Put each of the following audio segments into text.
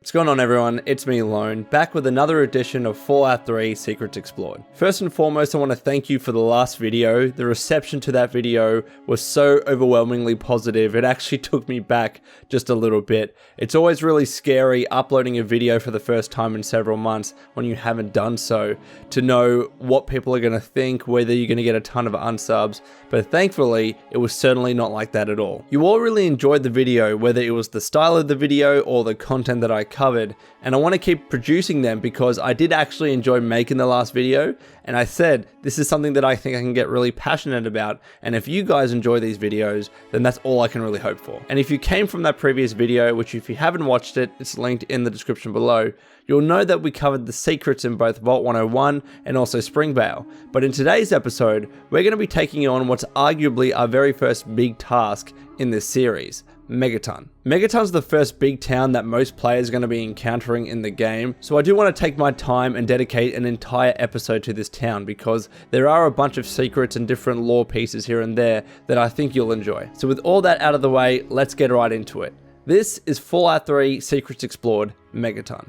What's going on, everyone? It's me, Lone, back with another edition of Fallout 3 Secrets Explored. First and foremost, I want to thank you for the last video. The reception to that video was so overwhelmingly positive, it actually took me back just a little bit. It's always really scary uploading a video for the first time in several months when you haven't done so, to know what people are going to think, whether you're going to get a ton of unsubs, but thankfully, it was certainly not like that at all. You all really enjoyed the video, whether it was the style of the video or the content that I covered, and I want to keep producing them because I did actually enjoy making the last video, and I said this is something that I think I can get really passionate about, and if you guys enjoy these videos, then that's all I can really hope for. And if you came from that previous video, which if you haven't watched it, it's linked in the description below, you'll know that we covered the secrets in both Vault 101 and also Springvale. But in today's episode, we're going to be taking on what's arguably our very first big task in this series, Megaton. Megaton's the first big town that most players are going to be encountering in the game, so I do want to take my time and dedicate an entire episode to this town because there are a bunch of secrets and different lore pieces here and there that I think you'll enjoy. So with all that out of the way, let's get right into it. This is Fallout 3 Secrets Explored, Megaton.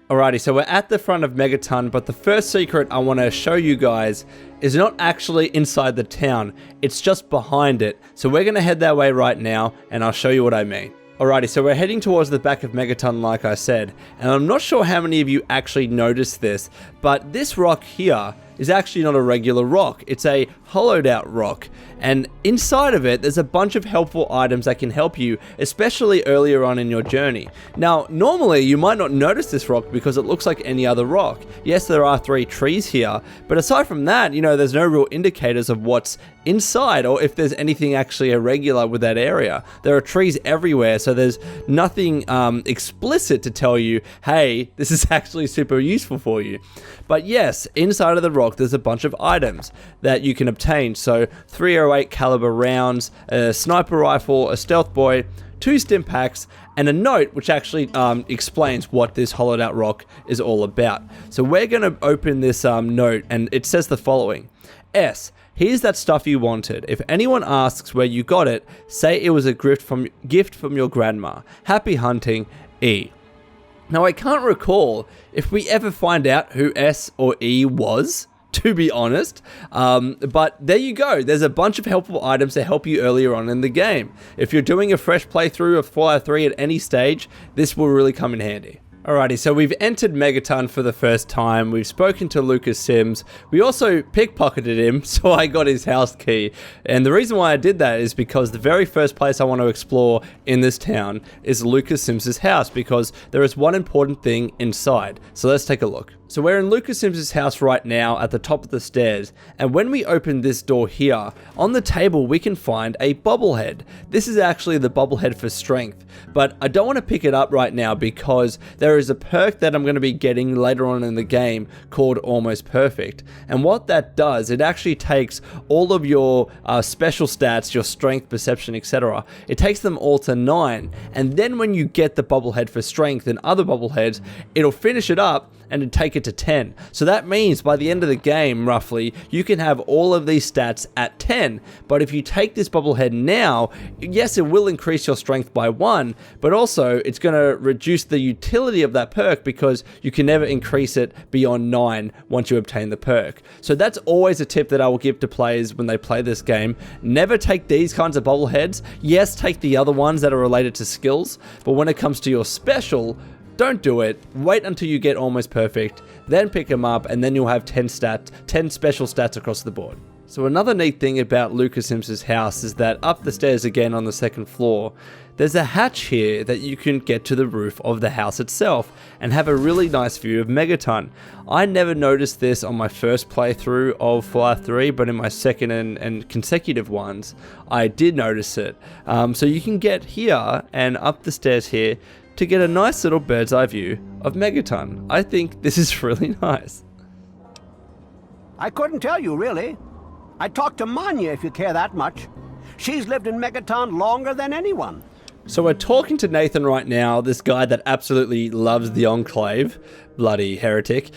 Alrighty, so we're at the front of Megaton, but the first secret I want to show you guys is not actually inside the town, it's just behind it. So we're going to head that way right now, and I'll show you what I mean. Alrighty, so we're heading towards the back of Megaton like I said, and I'm not sure how many of you actually noticed this, but this rock here is actually not a regular rock, it's a hollowed out rock, and inside of it there's a bunch of helpful items that can help you, especially earlier on in your journey. Now normally you might not notice this rock because it looks like any other rock. Yes, there are 3 trees here, but aside from that, you know, there's no real indicators of what's inside or if there's anything actually irregular with that area. There are trees everywhere, so there's nothing explicit to tell you, hey, this is actually super useful for you. But yes, inside of the rock there's a bunch of items that you can obtain. So 308 caliber rounds, a sniper rifle, a stealth boy, 2 stim packs, and a note which actually explains what this hollowed out rock is all about. So we're going to open this note, and it says the following. S. Here's that stuff you wanted. If anyone asks where you got it, say it was a gift from your grandma. Happy hunting, E. Now I can't recall if we ever find out who S or E was, to be honest, but there you go. There's a bunch of helpful items to help you earlier on in the game. If you're doing a fresh playthrough of Fallout 3 at any stage, this will really come in handy. Alrighty, so we've entered Megaton for the first time, we've spoken to Lucas Sims, we also pickpocketed him, so I got his house key, and the reason why I did that is because the very first place I want to explore in this town is Lucas Sims' house, because there is one important thing inside, so let's take a look. So we're in Lucas Sims' house right now at the top of the stairs, and when we open this door here, on the table we can find a bobblehead. This is actually the bobblehead for strength, but I don't want to pick it up right now because there is a perk that I'm going to be getting later on in the game called Almost Perfect, and what that does, it actually takes all of your special stats, your strength, perception, etc. It takes them all to 9, and then when you get the bobblehead for strength and other bobbleheads, it'll finish it up and to take it to 10. So that means by the end of the game, roughly, you can have all of these stats at 10. But if you take this bobblehead now, yes, it will increase your strength by 1, but also it's going to reduce the utility of that perk because you can never increase it beyond 9 once you obtain the perk. So that's always a tip that I will give to players when they play this game. Never take these kinds of bobbleheads. Yes, take the other ones that are related to skills, but when it comes to your special, don't do it. Wait until you get Almost Perfect, then pick them up, and then you'll have 10 special stats across the board. So another neat thing about Lucas Sims' house is that up the stairs again on the 2nd floor, there's a hatch here that you can get to the roof of the house itself and have a really nice view of Megaton. I never noticed this on my first playthrough of Fallout 3, but in my second and consecutive ones, I did notice it. So you can get here and up the stairs here to get a nice little bird's eye view of Megaton. I think this is really nice. I couldn't tell you, really. I'd talk to Manya if you care that much. She's lived in Megaton longer than anyone. So we're talking to Nathan right now, this guy that absolutely loves the Enclave. Bloody heretic.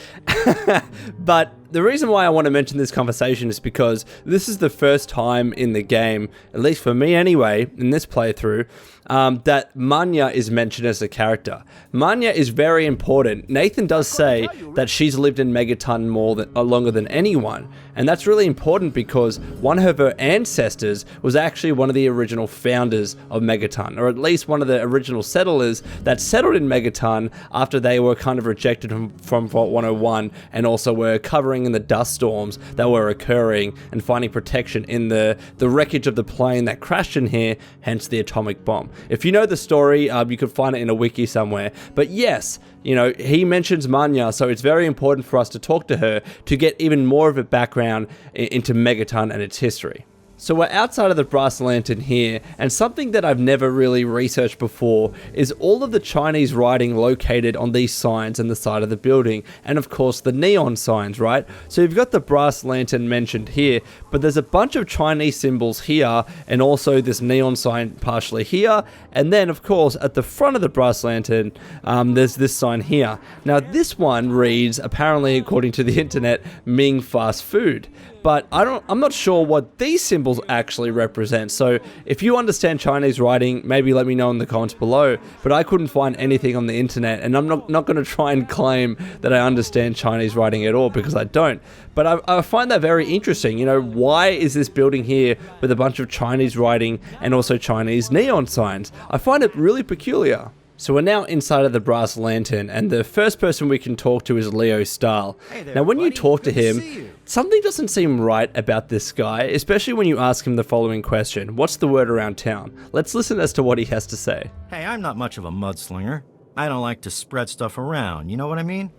But The reason why I want to mention this conversation is because this is the first time in the game, at least for me anyway, in this playthrough, that Manya is mentioned as a character. Manya is very important. Nathan does say that she's lived in Megaton longer than anyone, and that's really important because one of her ancestors was actually one of the original founders of Megaton, or at least one of the original settlers that settled in Megaton after they were kind of rejected from Vault 101 and also were covering in the dust storms that were occurring and finding protection in the wreckage of the plane that crashed in here, hence the atomic bomb. If you know the story, you can find it in a wiki somewhere. But yes, you know, he mentions Manya, so it's very important for us to talk to her to get even more of a background into Megaton and its history. So we're outside of the brass lantern here, and something that I've never really researched before is all of the Chinese writing located on these signs on the side of the building, and of course the neon signs, right? So you've got the brass lantern mentioned here, but there's a bunch of Chinese symbols here, and also this neon sign partially here, and then of course at the front of the brass lantern, there's this sign here. Now this one reads, apparently according to the internet, Ming Fast Food. But I'm not sure what these symbols actually represent. So if you understand Chinese writing, maybe let me know in the comments below. But I couldn't find anything on the internet, and I'm not going to try and claim that I understand Chinese writing at all, because I don't. But I find that very interesting. You know, why is this building here with a bunch of Chinese writing and also Chinese neon signs? I find it really peculiar. So we're now inside of the brass lantern, and the first person we can talk to is Leo Stahl. Hey there, now when you buddy. talk to Good him, see you. something doesn't seem right about this guy, especially when you ask him the following question: what's the word around town? Let's listen as to what he has to say. Hey, I'm not much of a mudslinger. I don't like to spread stuff around, you know what I mean?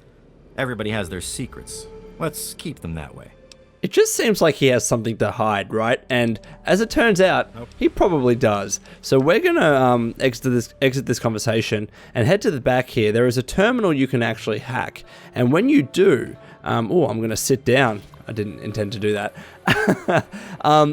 Everybody has their secrets. Let's keep them that way. It just seems like he has something to hide, right? And as it turns out, he probably does. So we're gonna exit this conversation and head to the back here. There is a terminal you can actually hack, and when you do, I'm gonna sit down. I didn't intend to do that.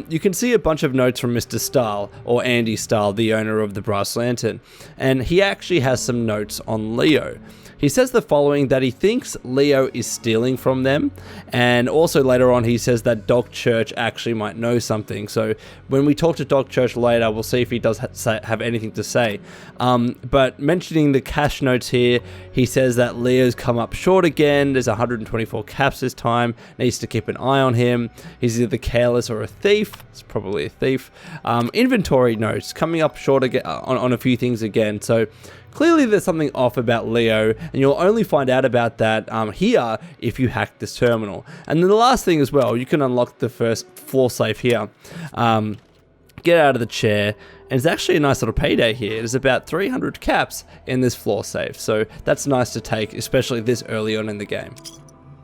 You can see a bunch of notes from Mr. Stahl, or Andy Stahl, the owner of the Brass Lantern, and he actually has some notes on Leo. He says the following, that he thinks Leo is stealing from them, and also later on he says that Doc Church actually might know something. So when we talk to Doc Church later, we'll see if he does have anything to say. But mentioning the cash notes here, he says that Leo's come up short again. There's 124 caps this time, needs to keep an eye on him. He's either careless or a thief. It's probably a thief. Inventory notes coming up short again on a few things again. So clearly there's something off about Leo, and you'll only find out about that here if you hack this terminal. And then the last thing as well, you can unlock the first floor safe here. Get out of the chair, and it's actually a nice little payday here. There's about 300 caps in this floor safe, so that's nice to take, especially this early on in the game.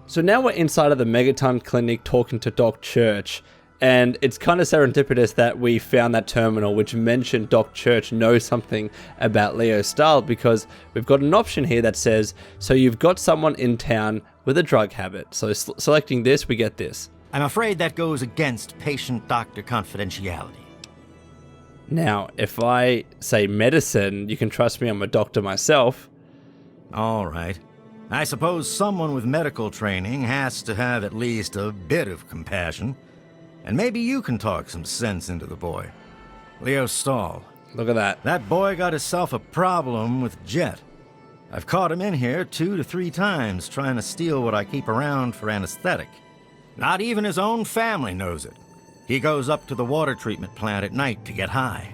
So now we're inside of the Megaton clinic talking to Doc Church. And it's kind of serendipitous that we found that terminal which mentioned Doc Church knows something about Leo Stahl, because we've got an option here that says, so you've got someone in town with a drug habit. So selecting this, we get this. I'm afraid that goes against patient-doctor confidentiality. Now, if I say medicine, you can trust me, I'm a doctor myself. All right. I suppose someone with medical training has to have at least a bit of compassion. And maybe you can talk some sense into the boy. Leo Stahl. Look at that. That boy got himself a problem with Jet. I've caught him in here 2 to 3 times trying to steal what I keep around for anesthetic. Not even his own family knows it. He goes up to the water treatment plant at night to get high.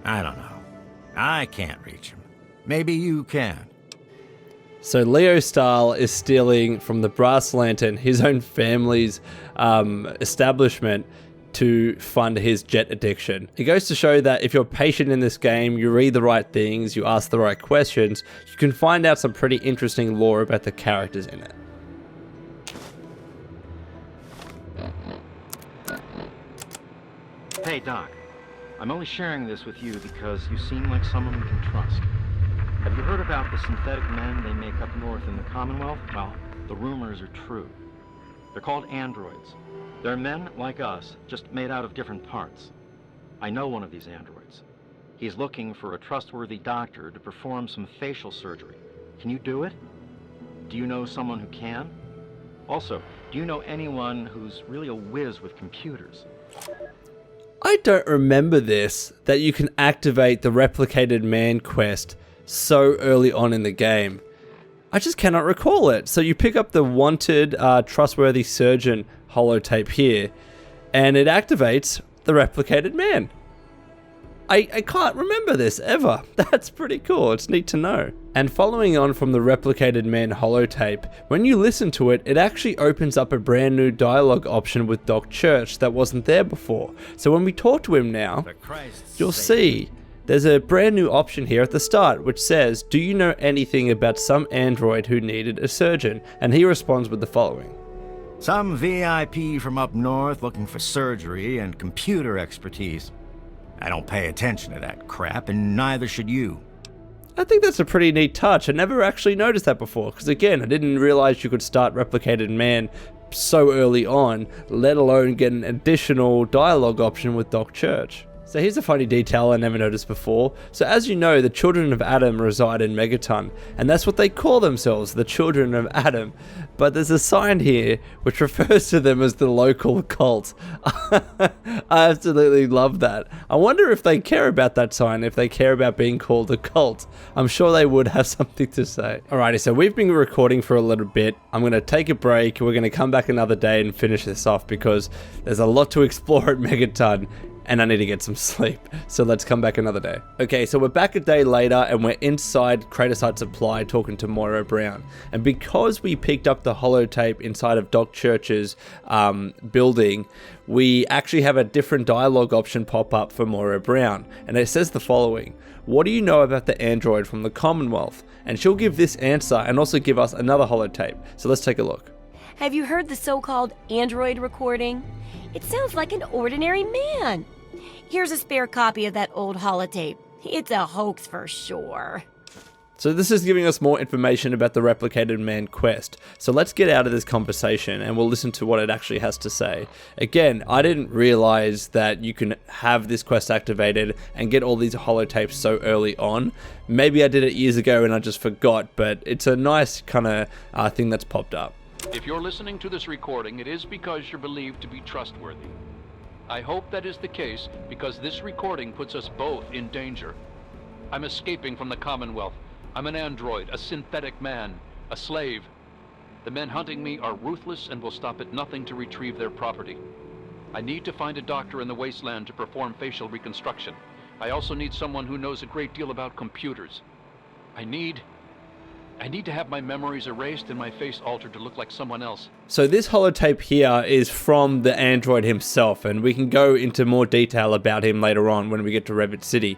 I don't know. I can't reach him. Maybe you can. So Leo Stahl is stealing from the Brass Lantern, his own family's establishment, to fund his jet addiction. It goes to show that if you're patient in this game, you read the right things, you ask the right questions, you can find out some pretty interesting lore about the characters in it. Hey, Doc. I'm only sharing this with you because you seem like someone we can trust. Have you heard about the synthetic men they make up north in the Commonwealth? Well, the rumors are true. They're called androids. They're men like us, just made out of different parts. I know one of these androids. He's looking for a trustworthy doctor to perform some facial surgery. Can you do it? Do you know someone who can? Also, Do you know anyone who's really a whiz with computers? I don't remember this, that you can activate the Replicated Man quest so early on in the game. I just cannot recall it. So you pick up the wanted, trustworthy surgeon holotape here, and it activates the Replicated Man. I can't remember this ever. That's pretty cool. It's neat to know. And following on from the Replicated Man holotape, when you listen to it, it actually opens up a brand new dialogue option with Doc Church that wasn't there before. So when we talk to him now, you'll see there's a brand new option here at the start which says, "Do you know anything about some android who needed a surgeon?" And he responds with the following. Some VIP from up north looking for surgery and computer expertise. I don't pay attention to that crap, and neither should you. I think that's a pretty neat touch. I never actually noticed that before, because again, I didn't realize you could start Replicated Man so early on, let alone get an additional dialogue option with Doc Church. So here's a funny detail I never noticed before. So as you know, the Children of Adam reside in Megaton, and that's what they call themselves, the Children of Adam. But there's a sign here which refers to them as the local cult. I absolutely love that. I wonder if they care about that sign, if they care about being called a cult. I'm sure they would have something to say. Alrighty, so we've been recording for a little bit. I'm going to take a break. We're going to come back another day and finish this off because there's a lot to explore at Megaton, and I need to get some sleep. So let's come back another day. Okay, so we're back a day later and we're inside Crater Site Supply talking to Moira Brown. And because we picked up the holotape inside of Doc Church's building, we actually have a different dialogue option pop up for Moira Brown. And it says the following: "What do you know about the android from the Commonwealth?" And she'll give this answer and also give us another holotape. So let's take a look. Have you heard the so-called android recording? It sounds like an ordinary man. Here's a spare copy of that old holotape. It's a hoax for sure. So this is giving us more information about the Replicated Man quest. So let's get out of this conversation and we'll listen to what it actually has to say. Again, I didn't realize that you can have this quest activated and get all these holotapes so early on. Maybe I did it years ago and I just forgot, but it's a nice kind of thing that's popped up. If you're listening to this recording, it is because you're believed to be trustworthy. I hope that is the case because this recording puts us both in danger. I'm escaping from the Commonwealth. I'm an android, a synthetic man, a slave. The men hunting me are ruthless and will stop at nothing to retrieve their property. I need to find a doctor in the wasteland to perform facial reconstruction. I also need someone who knows a great deal about computers. I need to have my memories erased and my face altered to look like someone else. So this holotape here is from the android himself, and we can go into more detail about him later on when we get to Revit City.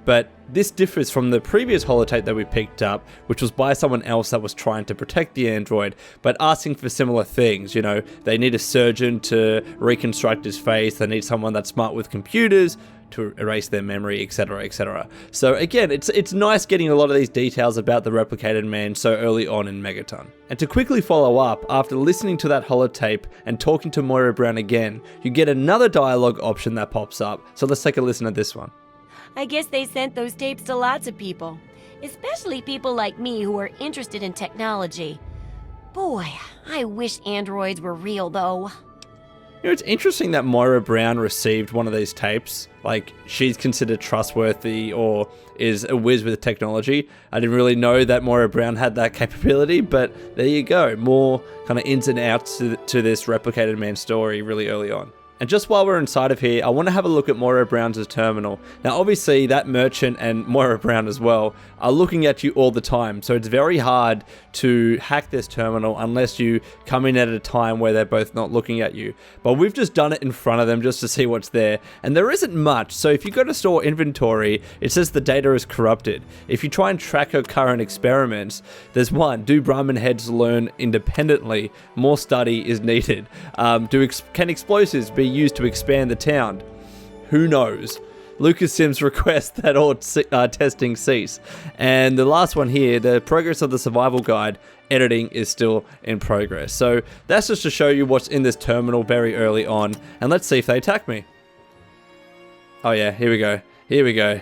But this differs from the previous holotape that we picked up, which was by someone else that was trying to protect the android, but asking for similar things. You know, they need a surgeon to reconstruct his face, they need someone that's smart with computers to erase their memory, etc, etc. So again, it's nice getting a lot of these details about the Replicated Man so early on in Megaton. And to quickly follow up, after listening to that holotape and talking to Moira Brown again, you get another dialogue option that pops up. So let's take a listen to this one. I guess they sent those tapes to lots of people, especially people like me who are interested in technology. Boy, I wish androids were real though. You know, it's interesting that Moira Brown received one of these tapes. Like, she's considered trustworthy or is a whiz with technology. I didn't really know that Moira Brown had that capability, but there you go. More kind of ins and outs to this Replicated Man story really early on. And just while we're inside of here, I want to have a look at Moira Brown's terminal. Now, obviously, that merchant and Moira Brown as well are looking at you all the time. So it's very hard to hack this terminal unless you come in at a time where they're both not looking at you. But we've just done it in front of them just to see what's there. And there isn't much. So if you go to store inventory, it says the data is corrupted. If you try and track her current experiments, there's one. Do Brahmin heads learn independently? More study is needed. Can explosives be used to expand the town? Who knows? Lucas Sims requests that all testing cease. And the last one here, the progress of the survival guide editing is still in progress. So that's just to show you what's in this terminal very early on. And let's see if they attack me. Oh yeah, here we go. Here we go.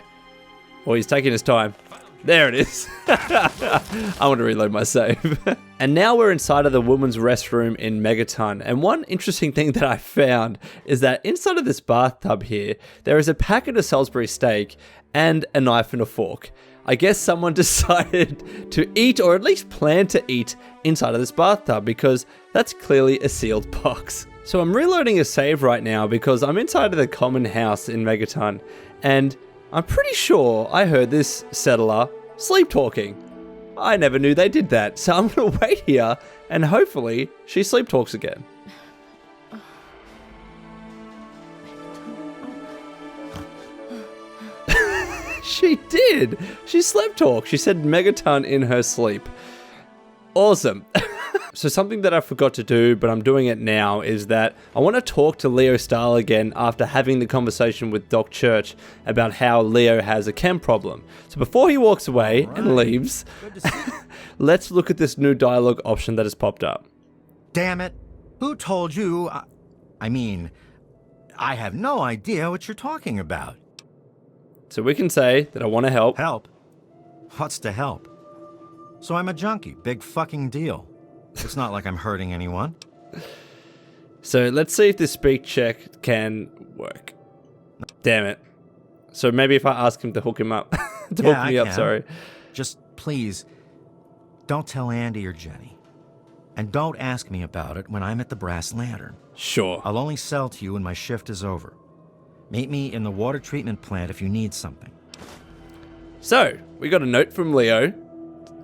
Well, he's taking his time. There it is. I want to reload my save. And now we're inside of the women's restroom in Megaton. And one interesting thing that I found is that inside of this bathtub here, there is a packet of Salisbury steak and a knife and a fork. I guess someone decided to eat, or at least plan to eat, inside of this bathtub because that's clearly a sealed box. So I'm reloading a save right now because I'm inside of the common house in Megaton, and I'm pretty sure I heard this settler sleep talking. I never knew they did that, so I'm gonna wait here and hopefully she sleep talks again. She did! She slept talk. She said Megaton in her sleep. Awesome. So something that I forgot to do, but I'm doing it now, is that I want to talk to Leo Stahl again after having the conversation with Doc Church about how Leo has a chem problem. So before he walks away and leaves, let's look at this new dialogue option that has popped up. Damn it. Who told you? I mean, I have no idea what you're talking about. So we can say that I want to help. Help? What's to help? So I'm a junkie. Big fucking deal. It's not like I'm hurting anyone. So let's see if this speak check can work. Damn it. So maybe if I ask him to hook him up. Hook me up, sorry. Just please, don't tell Andy or Jenny. And don't ask me about it when I'm at the Brass Lantern. Sure. I'll only sell to you when my shift is over. Meet me in the water treatment plant if you need something. So, we got a note from Leo,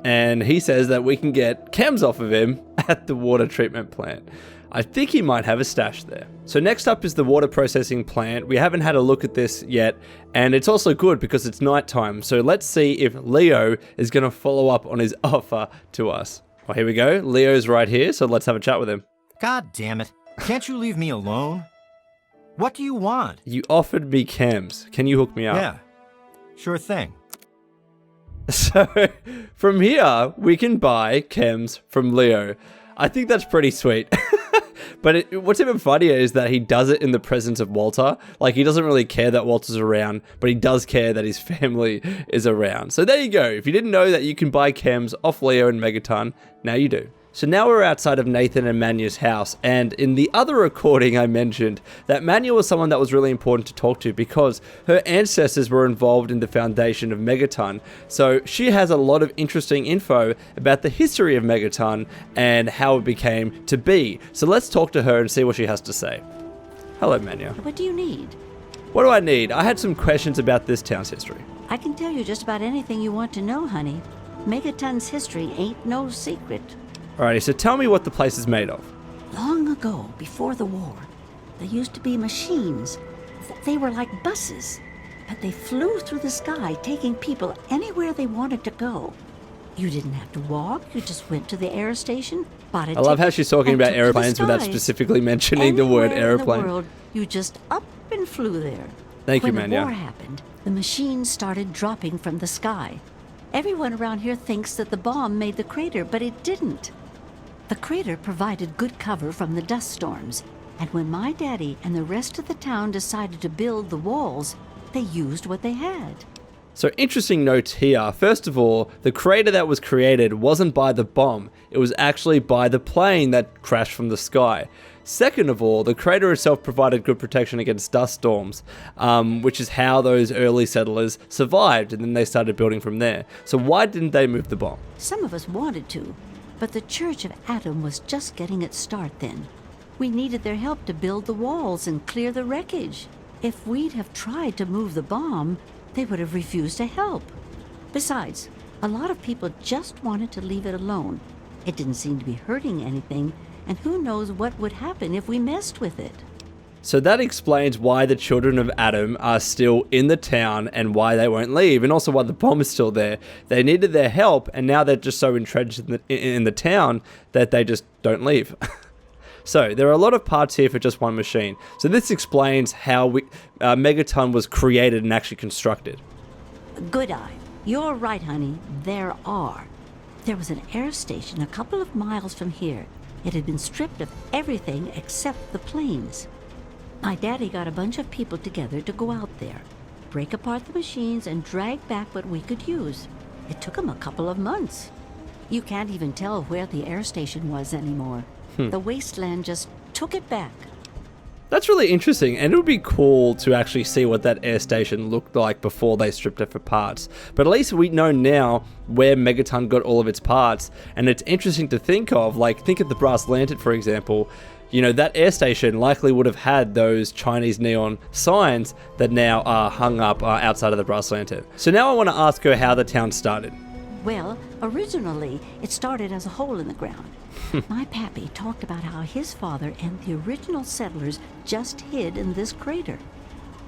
and he says that we can get chems off of him at the water treatment plant. I think he might have a stash there. So next up is the water processing plant. We haven't had a look at this yet, and it's also good because it's nighttime. So let's see if Leo is going to follow up on his offer to us. Well, here we go. Leo's right here, so let's have a chat with him. God damn it. Can't you leave me alone? What do you want? You offered me chems. Can you hook me up? Yeah, sure thing. So from here, we can buy chems from Leo. I think that's pretty sweet. But what's even funnier is that he does it in the presence of Walter. Like, he doesn't really care that Walter's around, but he does care that his family is around. So there you go. If you didn't know that you can buy chems off Leo and Megaton, now you do. So now we're outside of Nathan and Manya's house, and in the other recording I mentioned that Manya was someone that was really important to talk to because her ancestors were involved in the foundation of Megaton. So she has a lot of interesting info about the history of Megaton and how it became to be. So let's talk to her and see what she has to say. Hello, Manya. What do you need? What do I need? I had some questions about this town's history. I can tell you just about anything you want to know, honey. Megaton's history ain't no secret. Alrighty, so tell me what the place is made of. Long ago, before the war, there used to be machines. They were like buses, but they flew through the sky, taking people anywhere they wanted to go. You didn't have to walk, you just went to the air station, bought a ticket. I love how she's talking and about took to the airplanes without skies. specifically mentioning the word Anywhere in airplane. the world, you just up and flew there. Thank you, When Manya. the war happened, the machines started dropping from the sky. Everyone around here thinks that the bomb made the crater, but it didn't. The crater provided good cover from the dust storms, and when my daddy and the rest of the town decided to build the walls, they used what they had. So interesting notes here. First of all, the crater that was created wasn't by the bomb. It was actually by the plane that crashed from the sky. Second of all, the crater itself provided good protection against dust storms, which is how those early settlers survived, and then they started building from there. So why didn't they move the bomb? Some of us wanted to, but the Church of Adam was just getting its start then. We needed their help to build the walls and clear the wreckage. If we'd have tried to move the bomb, they would have refused to help. Besides, a lot of people just wanted to leave it alone. It didn't seem to be hurting anything, and who knows what would happen if we messed with it. So that explains why the children of Adam are still in the town and why they won't leave, and also why the bomb is still there. They needed their help, and now they're just so entrenched in the town that they just don't leave. So there are a lot of parts here for just one machine. So this explains how Megaton was created and actually constructed. Good eye. You're right, honey. There are. There was an air station a couple of miles from here. It had been stripped of everything except the planes. My daddy got a bunch of people together to go out there, break apart the machines, and drag back what we could use. It took them a couple of months. You can't even tell where the air station was anymore. The wasteland just took it back. That's really interesting, and it would be cool to actually see what that air station looked like before they stripped it for parts. But at least we know now where Megaton got all of its parts, and it's interesting to think of, like, think of the Brass Lantern, for example. You know, that air station likely would have had those Chinese neon signs that now are hung up outside of the Brass Lantern. So now I want to ask her how the town started. Well, originally, it started as a hole in the ground. My pappy talked about how his father and the original settlers just hid in this crater.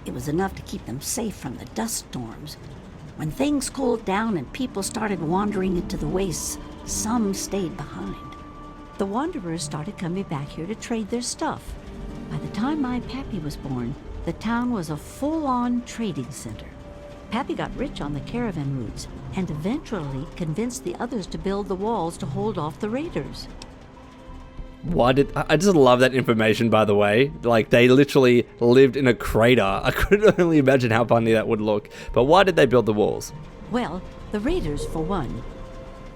It was enough to keep them safe from the dust storms. When things cooled down and people started wandering into the wastes, some stayed behind. The wanderers started coming back here to trade their stuff. By the time my pappy was born, the town was a full-on trading center. Pappy got rich on the caravan routes and eventually convinced the others to build the walls to hold off the raiders. I just love that information, by the way. Like, they literally lived in a crater. I couldn't only imagine how funny that would look. But why did they build the walls? Well, the raiders, for one.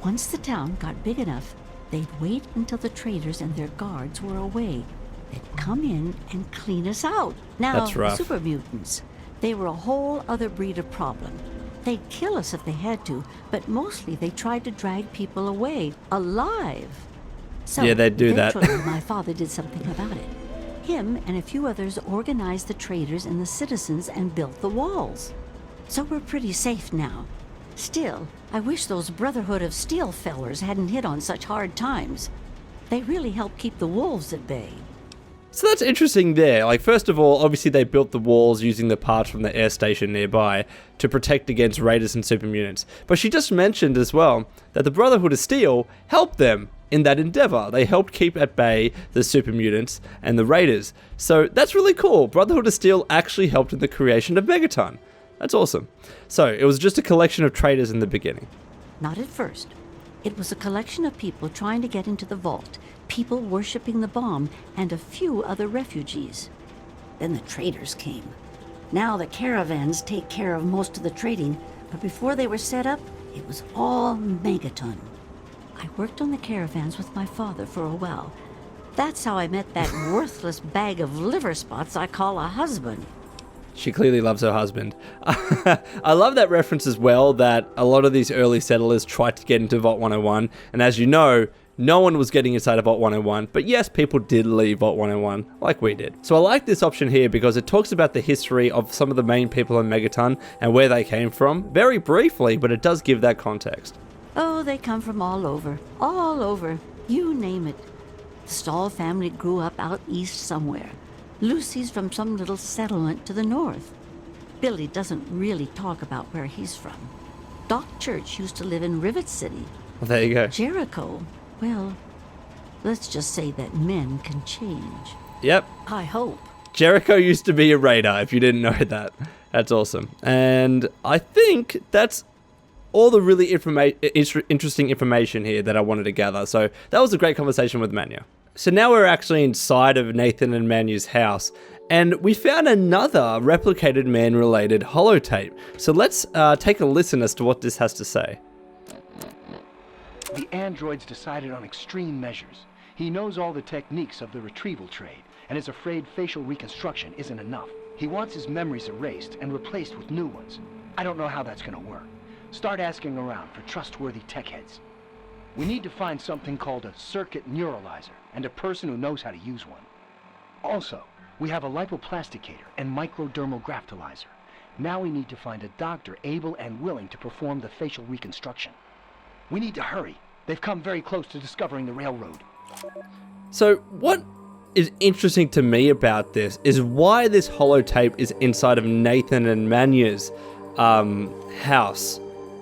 Once the town got big enough, they'd wait until the traders and their guards were away. They'd come in and clean us out. Now, That's rough. super mutants, they were a whole other breed of problem. They'd kill us if they had to, but mostly they tried to drag people away, alive. So Yeah, they'd do that. eventually my father did something about it. Him and a few others organized the traders and the citizens and built the walls. So we're pretty safe now. Still, I wish those Brotherhood of Steel fellers hadn't hit on such hard times. They really helped keep the wolves at bay. So that's interesting there. Like, first of all, obviously they built the walls using the parts from the air station nearby to protect against raiders and super mutants. But she just mentioned as well that the Brotherhood of Steel helped them in that endeavor. They helped keep at bay the super mutants and the raiders. So that's really cool. Brotherhood of Steel actually helped in the creation of Megaton. That's awesome. So it was just a collection of traders in the beginning. Not at first. It was a collection of people trying to get into the vault, people worshipping the bomb, and a few other refugees. Then the traders came. Now the caravans take care of most of the trading, but before they were set up, it was all Megaton. I worked on the caravans with my father for a while. That's how I met that worthless bag of liver spots I call a husband. She clearly loves her husband. I love that reference as well, that a lot of these early settlers tried to get into Vault 101, and as you know, no one was getting inside of Vault 101, but yes, people did leave Vault 101, like we did. So I like this option here because it talks about the history of some of the main people in Megaton and where they came from, very briefly, but it does give that context. Oh, they come from all over, you name it. The Stahl family grew up out east somewhere. Lucy's from some little settlement to the north. Billy doesn't really talk about where he's from. Doc Church used to live in Rivet City. Well, there you go. Jericho, well, let's just say that men can change. Yep. I hope. Jericho used to be a raider, if you didn't know that. That's awesome. And I think that's all the really interesting information here that I wanted to gather. So that was a great conversation with Manya. So now we're actually inside of Nathan and Manya's house, and we found another replicated man-related holotape. So let's take a listen as to what this has to say. The android's decided on extreme measures. He knows all the techniques of the retrieval trade, and is afraid facial reconstruction isn't enough. He wants his memories erased and replaced with new ones. I don't know how that's gonna work. Start asking around for trustworthy tech heads. We need to find something called a circuit neuralizer, and a person who knows how to use one. Also, we have a lipoplasticator and microdermal graftalizer. Now we need to find a doctor able and willing to perform the facial reconstruction. We need to hurry. They've come very close to discovering the railroad. So what is interesting to me about this is why this holotape is inside of Nathan and Manya's house.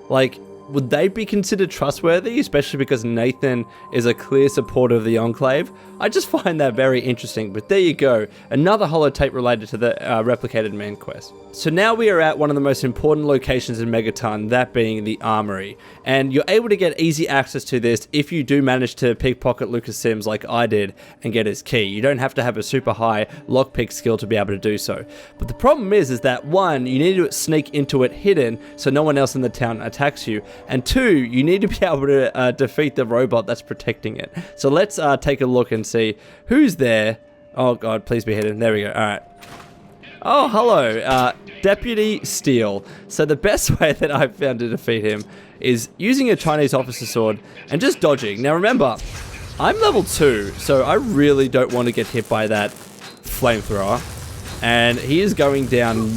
Like, would they be considered trustworthy, especially because Nathan is a clear supporter of the Enclave? I just find that very interesting, but there you go, another holotape related to the replicated man quest. So now we are at one of the most important locations in Megaton, that being the Armory, and you're able to get easy access to this if you do manage to pickpocket Lucas Sims like I did and get his key. You don't have to have a super high lockpick skill to be able to do so. But the problem is that one, you need to sneak into it hidden so no one else in the town attacks you, and 2, you need to be able to defeat the robot that's protecting it. So let's take a look and see who's there. Oh god, please be hidden. There we go. All right. Oh, hello, Deputy Steel. So the best way that I've found to defeat him is using a Chinese officer sword and just dodging. Now remember, I'm level 2, so I really don't want to get hit by that flamethrower. And he is going down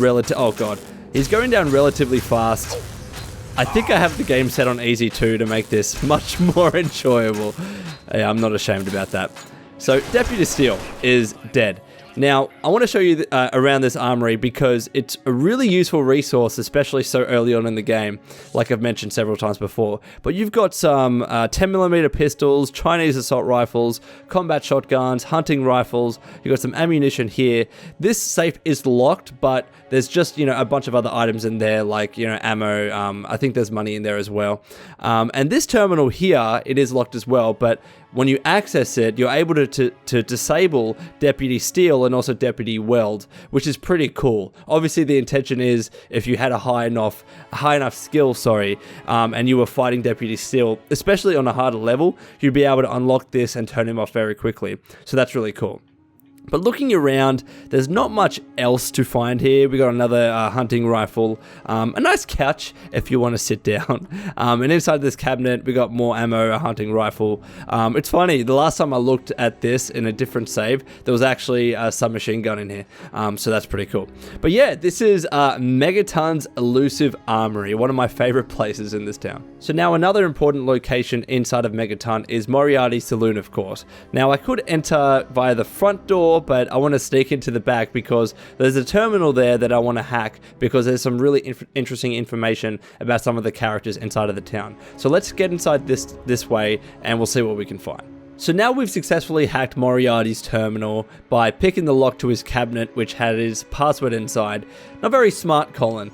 he's going down relatively fast. I think I have the game set on easy too to make this much more enjoyable. Yeah, I'm not ashamed about that. So Deputy Steel is dead. Now, I want to show you around this armory because it's a really useful resource, especially so early on in the game, like I've mentioned several times before. But you've got some 10mm pistols, Chinese assault rifles, combat shotguns, hunting rifles. You've got some ammunition here. This safe is locked, but there's just, a bunch of other items in there, like, ammo. I think there's money in there as well. And this terminal here, it is locked as well, but when you access it, you're able to disable Deputy Steel and also Deputy Weld, which is pretty cool. Obviously, the intention is if you had a high enough skill, and you were fighting Deputy Steel, especially on a harder level, you'd be able to unlock this and turn him off very quickly. So that's really cool. But looking around, there's not much else to find here. We got another hunting rifle, a nice couch if you want to sit down. And inside this cabinet, we got more ammo, a hunting rifle. It's funny, the last time I looked at this in a different save, there was actually a submachine gun in here. So that's pretty cool. But yeah, this is Megaton's elusive armory, one of my favorite places in this town. So now another important location inside of Megaton is Moriarty's saloon, of course. Now I could enter via the front door, but I want to sneak into the back because there's a terminal there that I want to hack because there's some really interesting information about some of the characters inside of the town. So let's get inside this way and we'll see what we can find. So now we've successfully hacked Moriarty's terminal by picking the lock to his cabinet, which had his password inside. Not very smart, Colin.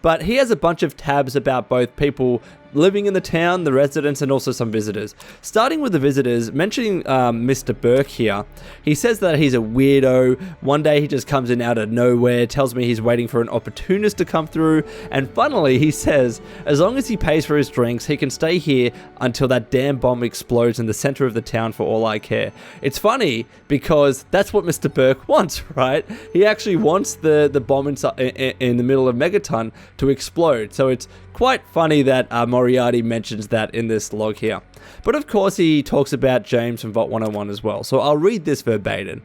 But he has a bunch of tabs about both people living in the town, the residents, and also some visitors. Starting with the visitors, mentioning Mr. Burke here, he says that he's a weirdo. One day he just comes in out of nowhere, tells me he's waiting for an opportunist to come through, and funnily he says, as long as he pays for his drinks, he can stay here until that damn bomb explodes in the center of the town for all I care. It's funny because that's what Mr. Burke wants, right? He actually wants the bomb in the middle of Megaton to explode. So it's quite funny that Moriarty mentions that in this log here. But of course he talks about James from Vault 101 as well. So I'll read this verbatim.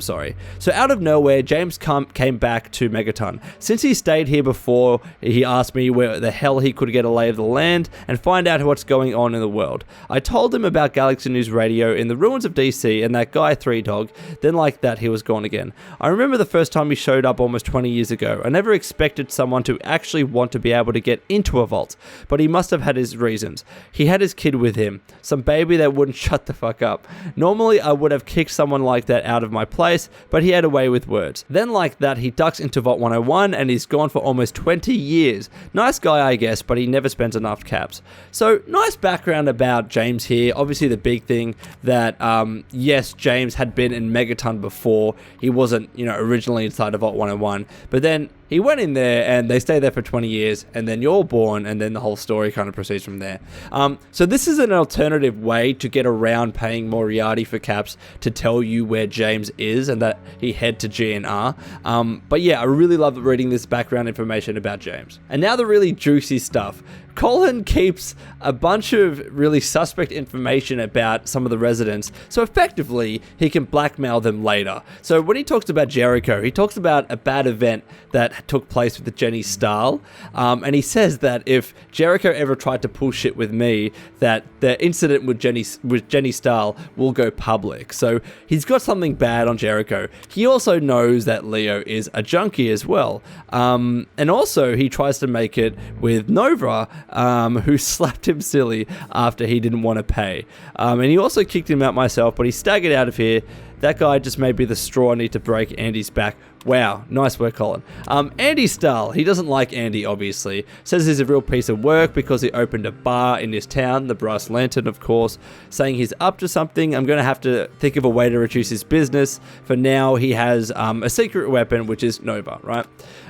So out of nowhere, James came back to Megaton. Since he stayed here before, he asked me where the hell he could get a lay of the land and find out what's going on in the world. I told him about Galaxy News Radio in the ruins of DC and that guy 3Dog. Then like that, he was gone again. I remember the first time he showed up almost 20 years ago. I never expected someone to actually want to be able to get into a vault, but he must have had his reasons. He had his kid with him, some baby that wouldn't shut the fuck up. Normally I would have kicked someone like that out of my place, but he had a way with words. Then like that, he ducks into Vault 101 and he's gone for almost 20 years. Nice guy, I guess, but he never spends enough caps. So nice background about James here. Obviously the big thing that yes, James had been in Megaton before. He wasn't, originally inside of Vault 101, but then he went in there and they stayed there for 20 years and then you're born and then the whole story kind of proceeds from there. So this is an alternative way to get around paying Moriarty for caps to tell you where James is and that he head to GNR. But yeah, I really love reading this background information about James. And now the really juicy stuff. Colin keeps a bunch of really suspect information about some of the residents, so effectively he can blackmail them later. So when he talks about Jericho, he talks about a bad event that took place with the Jenny Stahl, and he says that if Jericho ever tried to pull shit with me, that the incident with Jenny Stahl will go public. So he's got something bad on Jericho. He also knows that Leo is a junkie as well, and also he tries to make it with Nova, who slapped him silly after he didn't want to pay. And he also kicked him out myself, but he staggered out of here. That guy just may be the straw I need to break Andy's back. Wow, nice work, Colin. Andy Stahl, he doesn't like Andy, obviously. Says he's a real piece of work because he opened a bar in his town, the Brass Lantern, of course, saying he's up to something. I'm going to have to think of a way to reduce his business. For now, he has a secret weapon, which is Nova, right?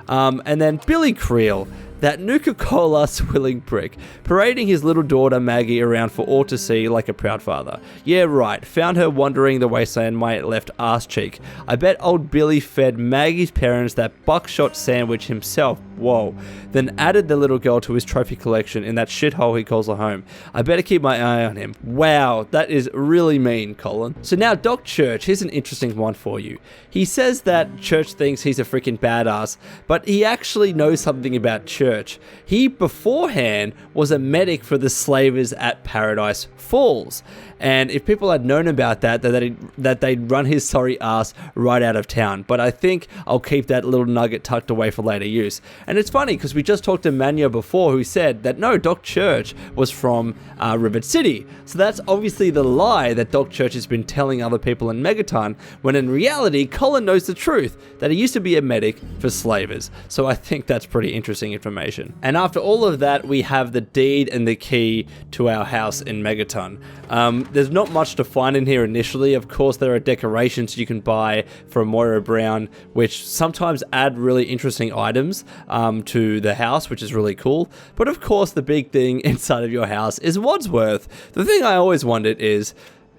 And then Billy Creel. That Nuka-Cola swilling prick, parading his little daughter Maggie around for all to see like a proud father. Yeah, right, found her wandering the wasteland my left arse cheek. I bet old Billy fed Maggie's parents that buckshot sandwich himself, whoa, then added the little girl to his trophy collection in that shithole he calls a home. I better keep my eye on him. Wow, that is really mean, Colin. So now Doc Church, here's an interesting one for you. He says that Church thinks he's a freaking badass, but he actually knows something about Church. He beforehand was a medic for the slavers at Paradise Falls. And if people had known about that they'd run his sorry ass right out of town. But I think I'll keep that little nugget tucked away for later use. And it's funny because we just talked to Manya before, who said that no, Doc Church was from Rivet City. So that's obviously the lie that Doc Church has been telling other people in Megaton, when in reality, Colin knows the truth, that he used to be a medic for slavers. So I think that's pretty interesting information. And after all of that, we have the deed and the key to our house in Megaton. There's not much to find in here initially. Of course, there are decorations you can buy from Moira Brown, which sometimes add really interesting items to the house, which is really cool. But of course, the big thing inside of your house is Wadsworth. The thing I always wondered is,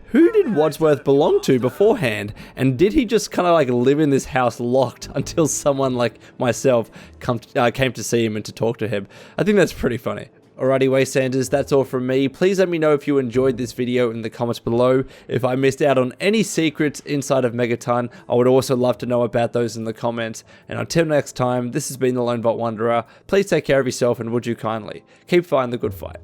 who did Wadsworth belong to beforehand? And did he just kind of like live in this house locked until someone like myself came to see him and to talk to him? I think that's pretty funny. Alrighty, Wastanders, that's all from me. Please let me know if you enjoyed this video in the comments below. If I missed out on any secrets inside of Megaton, I would also love to know about those in the comments. And until next time, this has been the Lone Vault Wanderer. Please take care of yourself and would you kindly keep fighting the good fight.